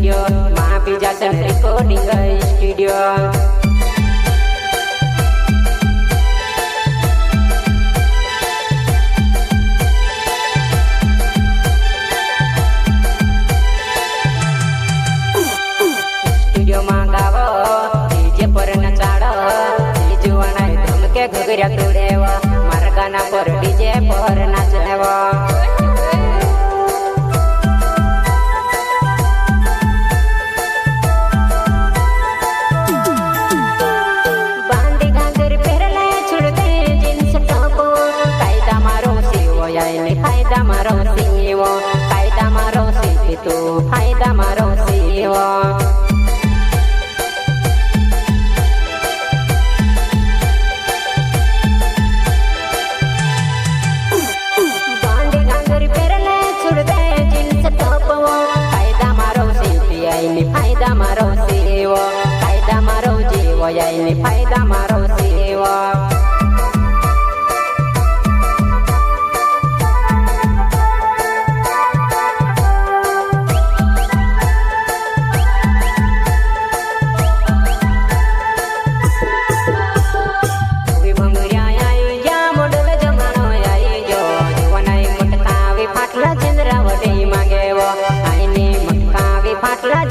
studio महाबीजासन recording studio studio में गावो DJ पर नचाड़ो जुवाना धमके घुगरिया तोड़ेवा मारा गाना पर डीजे पर नाचेवा फायदा मारो सीवो फायदा मारो सी तू फायदा मारो सीवो बांधी घांगरी पेरले छुड़ दे जींस टॉपवो फायदा मारो सी आईनी फायदा मारो सीवो फायदा मारो जीवो आईनी फायदा मारो सीवो फाटला